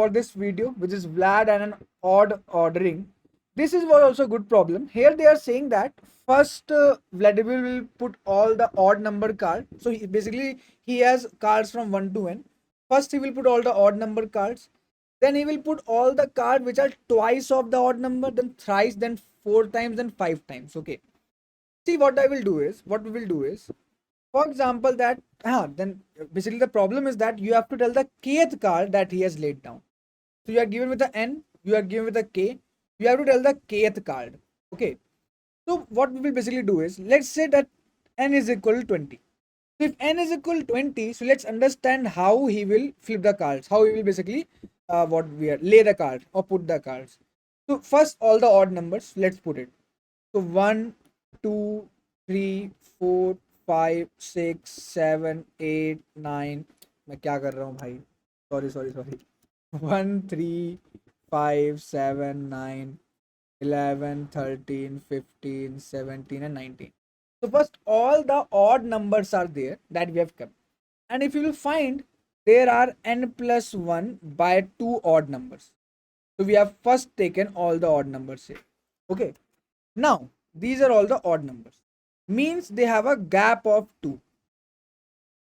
for this video, which is Vlad and an odd ordering. This is was also a good problem. Here they are saying that first Vladimir will put all the odd number card. So basically he has cards from 1 to n. First he will put all the odd number cards. Then he will put all the cards which are twice of the odd number, then thrice, then 4 times, then 5 times. Okay. See what we will do is, for example, that then basically the problem is that you have to tell the kth card that he has laid down. So you are given with the n, you are given with the k, you have to tell the kth card. Okay. So what we will basically do is, let's say that n is equal to 20. So if n is equal to 20, so let's understand how he will flip the cards, how he will basically what we are lay the card or put the cards. So first all the odd numbers, let's put it. So 1, 2, 3, 4, 5, 6, 7, 8, 9. मैं क्या कर रहा हूँ भाई? Sorry. 1, 3, 5, 7, 9, 11, 13, 15, 17, and 19. So first all the odd numbers are there that we have kept. And if you will find, there are n plus 1 by 2 odd numbers. So we have first taken all the odd numbers here. Okay. Now these are all the odd numbers. Means they have a gap of 2.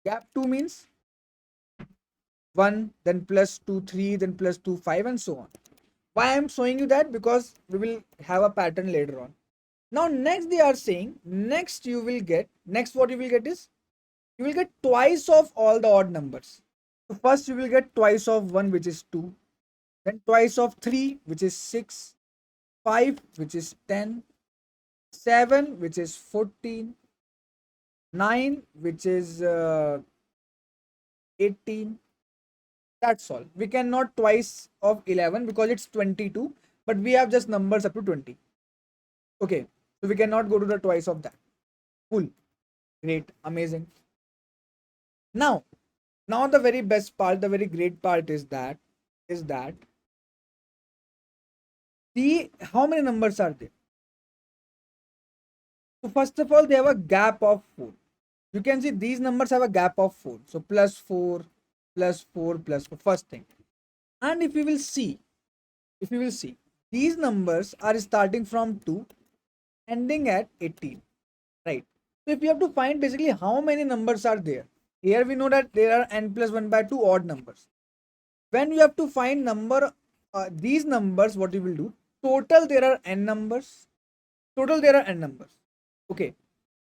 Gap 2 means 1, then plus 2, 3, then plus 2, 5, and so on. Why I am showing you that? Because we will have a pattern later on. Now next they are saying, next what you will get is, you will get twice of all the odd numbers. So first you will get twice of 1, which is 2, then twice of 3, which is 6, 5, which is 10, 7, which is 14, 9, which is 18. That's all. We cannot twice of 11 because it's 22, but we have just numbers up to 20. Okay, so we cannot go to the twice of that. Cool, great, amazing. Now the very best part, the very great part is that see how many numbers are there. So first of all, they have a gap of 4. You can see these numbers have a gap of 4. So plus 4, plus 4, plus 4, first thing. And if you will see, these numbers are starting from 2, ending at 18, right? So if you have to find basically how many numbers are there, here we know that there are n plus 1 by 2 odd numbers. When you have to find these numbers, what you will do, total there are n numbers. Okay.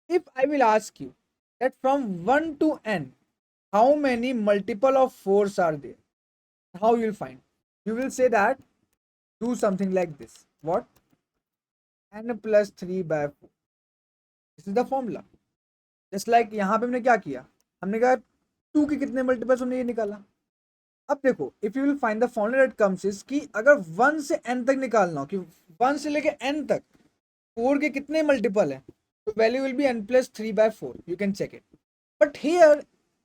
If I will ask you that from 1 to n, how many multiple of 4s are there? How you will find? You will say that, do something like this. What? n plus 3 by 4. This is the formula. Just like यहाँ पे हमने क्या किया? हमने कहा 2 के कितने multiples हमने ये निकाला. अब देखो, if you will find the formula that comes is कि अगर 1 से n तक निकालना हो, कि 1 से लेके n तक 4 के कितने मल्टीपल है, तो value will be n plus 3 by 4. You can check it. But here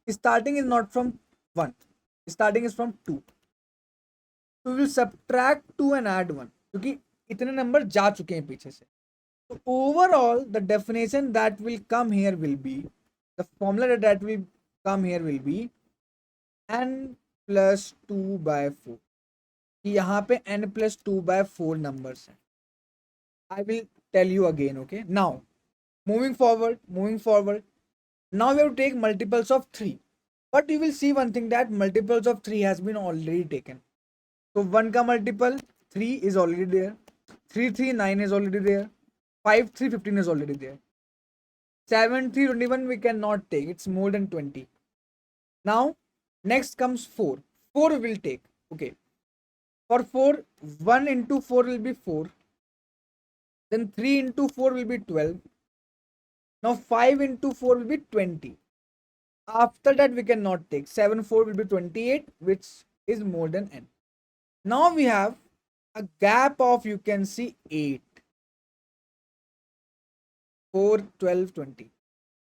starting is not from 1, starting is from 2. So we will subtract 2 and add 1 क्योंकि इतने नंबर जा चुके हैं पीछे से. So overall the definition that will come here will be, the formula that will come here will be n plus 2 by 4. कि यहाँ पे n plus 2 by 4 numbers हैं. I will tell you again. Okay, now moving forward, now we have to take multiples of 3, but you will see one thing, that multiples of 3 has been already taken. So 1 ka multiple 3 is already there, 3 3 9 is already there, 5 3 15 is already there, 7 3 21 we cannot take, it's more than 20. Now next comes 4 we will take. Okay, for 4, 1 into 4 will be 4, then 3 into 4 will be 12. Now 5 into 4 will be 20. After that we cannot take. 7 4 will be 28, which is more than n. Now we have a gap of, you can see, 8, 4, 12, 20,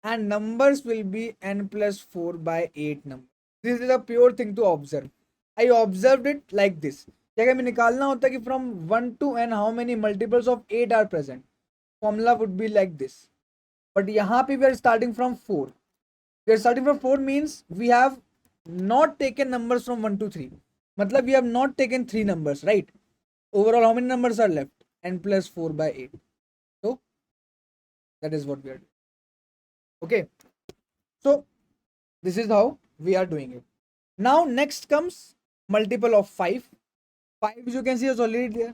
and numbers will be n plus 4 by 8 numbers. This is a pure thing to observe. I observed it like this. अगर हमें निकालना होता कि from 1 to n how many multiples of 8 are present, formula would be like this. But यहाँ पे we are starting from 4. We are starting from 4 means we have not taken numbers from 1 to 3. मतलब we have not taken 3 numbers, right? Overall, how many numbers are left? N plus 4 by 8. So that is what we are doing. Okay. So this is how we are doing it. Now next comes multiple of 5. 5 you can see is already there.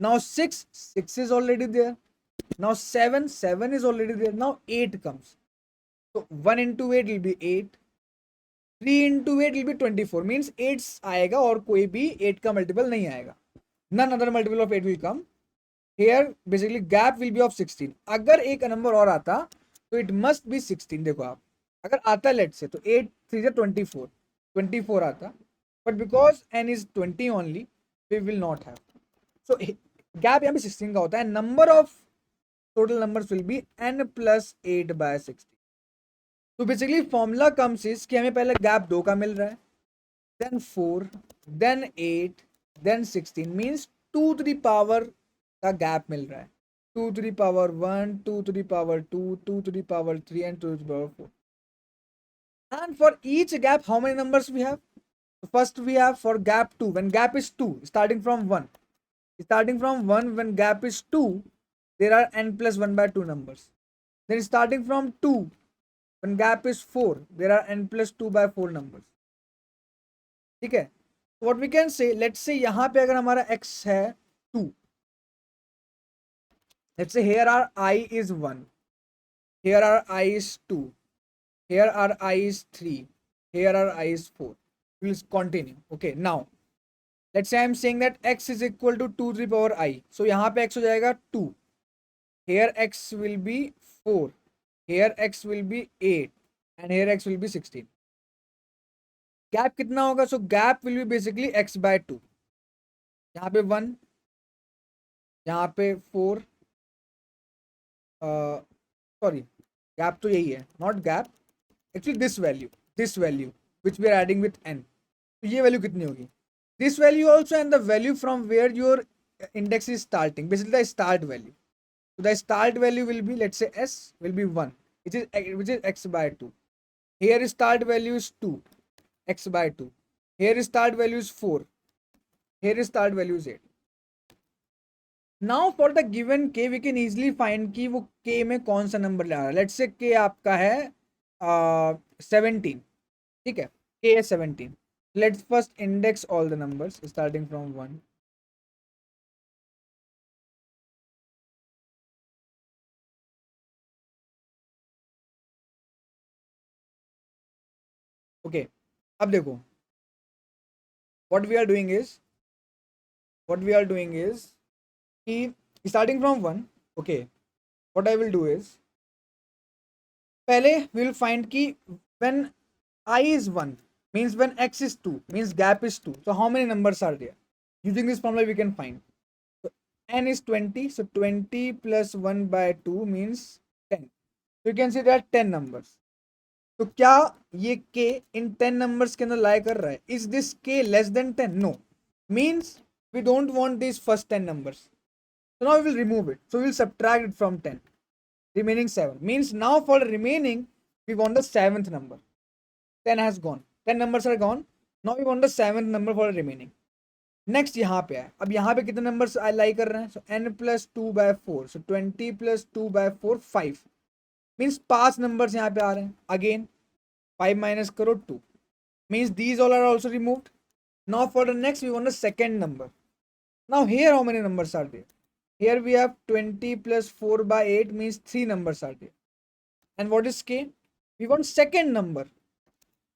Now 6, 6 is already there. Now 7, 7 is already there. Now 8 comes. So 1 into 8 will be 8. 3 into 8 will be 24. Means 8 आएगा और कोई भी 8 का multiple नहीं आएगा. None other multiple of 8 will come. Here basically gap will be of 16. अगर एक number और आता तो it must be 16. देखो आप अगर आता लेट से तो 8 3 से 24 24 आता, but because n is 20 only we will not have. So gap यहाँ पे 16 का होता है. Number of total numbers will be n plus 8 by 16. तो बेसिकली फॉर्मूला कम्स इज कि हमें पहले गैप 2 का मिल रहा है, then 4, then 8, then 16. Means 2 to the power का गैप मिल रहा है. 2 to the power 1, 2 to the power 2, 2 to the power 3 and 2 to the power 4. And for each gap how many numbers we have? First we have for gap 2, when gap is 2, starting from 1. Starting from 1, when gap is 2, there are n plus 1 by 2 numbers. Then starting from 2, when gap is 4, there are n plus 2 by 4 numbers. ठीक है. What we can say, let's say यहाँ पे अगर हमारा x है 2, let's say here our I is 1, here our I is 2, here our I is 3, here our I is 4. We'll continue. Okay, now let's say I'm saying that x is equal to 2 to the power I. So यहाँ पे x हो जाएगा 2, here x will be 4, here x will be 8 and here x will be 16. Gap कितना होगा? So gap will be basically x by 2. यहाँ पे 1, यहाँ पे 4, सॉरी गैप तो यही है, not gap actually this value which we are adding with n. तो ये वैल्यू कितनी होगी? This value also and the value from where your index is starting, basically the start value. So the start value will be, let's say s will be 1, which is x by 2. Here start value is 2, x by 2. Here start value is 4. Here start value is 8. Now for the given k we can easily find कि वो k में कौन सा number ले आ रहा है. Let's say k आपका है 17. ठीक है, k है 17. Let's first index all the numbers starting from 1. Okay, अब देखो what we are doing is कि starting from 1. Okay, what I will do is पहले we will find कि when I is 1 means when x is 2 means gap is 2. So how many numbers are there? Using this formula we can find. So n is 20, so 20 plus 1 by 2 means 10. So you can see there are 10 numbers. तो क्या ये k इन 10 numbers के अंदर lie कर रहा है? Is this k less than 10? No. Means we don't want these first 10 numbers. So now we will remove it. So we will subtract it from 10. Remaining 7. Means now for the remaining, we want the 7th number. 10 has gone. 10 numbers are gone. Now we want the 7th number for the remaining. Next यहाँ पे है. अब यहाँ पे कितने numbers lie कर रहे हैं? So n plus 2 by 4. So 20 plus 2 by 4, 5. Means 5 numbers यहाँ पे आ रहे हैं. Again 5 minus करो 2. Means these all are also removed. Now for the next we want the second number. Now here how many numbers are there? Here we have 20 plus 4 by 8 means 3 numbers are there. And what is k? We want second number.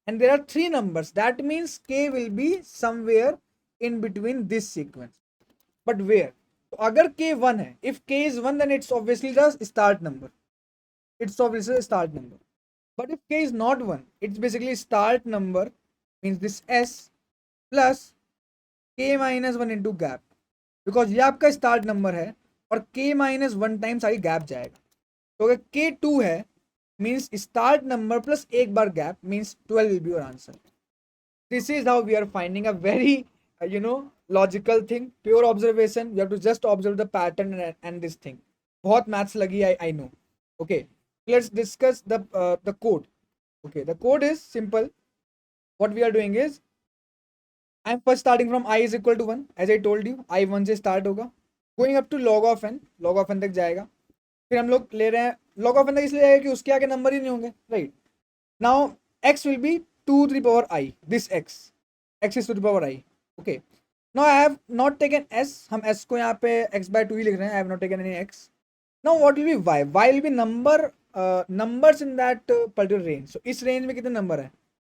And there are 3 numbers. That means k will be somewhere in between this sequence. But where? So agar k 1 hai, if k is 1 then it's obviously the start number. It's obviously the start number. But if k is not 1, it's basically start number means this s plus k minus 1 into gap. Because ये आपका start number है और k minus 1 time सारी gap जाएगा. तो अगर k 2 है means start number plus एक बार gap means 12 will be your answer. This is how we are finding a very logical thing, pure observation. You have to just observe the pattern and this thing. बहुत maths लगी I know. Okay, let's discuss the code. Okay, the code is simple. What we are doing is I'm first starting from i is equal to 1, as I told you, i 1 से start होगा, going up to log of n तक जाएगा। फिर हम लोग ले रहे हैं लॉग ऑफ एन तक, इसलिए जाएगा कि उसके आगे नंबर ही नहीं होंगे, right. Now x will be 2 to the power i, this x is to the power i, okay. Now I have not taken s, हम s को यहाँ पे x by 2 ही लिख रहे हैं, I have not taken any x. Now what will be y will be numbers in that particular range. So इस range में कितने नंबर है,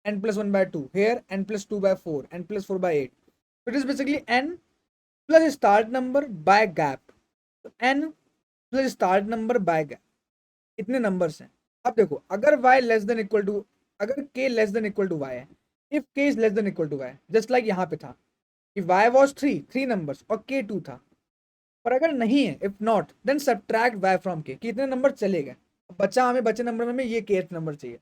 n plus 1 by 2, here n plus 2 by 4, n plus 4 by 8. So it is basically n plus start number by gap. So n plus start number by gap, इतने numbers हैं। अब देखो, अगर y less than equal to, अगर k less than equal to y है, if k is less than equal to y, just like यहाँ पे था कि y was 3 नंबर्स और k 2 था, पर अगर नहीं है, if not then subtract y from k, कितने नंबर चले गए, बचा हमें बचे नंबर में ये kth नंबर चाहिए।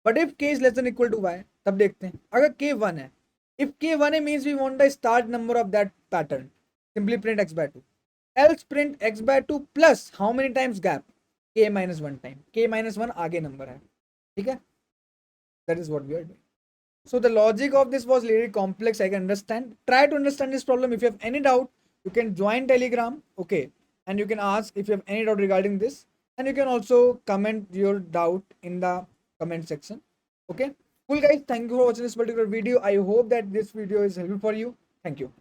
But if k is less than equal to y, तब देखते हैं, अगर k 1 है, इफ k 1 है means we want the start number of that pattern, simply print x by 2, else print x by 2 plus how many times gap, k minus 1 time, k minus 1 आगे number है, ठीक है। That is what we are doing. So the logic of this was really complex, I can understand. Try to understand this problem. If you have any doubt, you can join Telegram, okay, and you can ask if you have any doubt regarding this, and you can also comment your doubt in the comment section, okay. Cool guys, thank you for watching this particular video. I hope that this video is helpful for you. Thank you.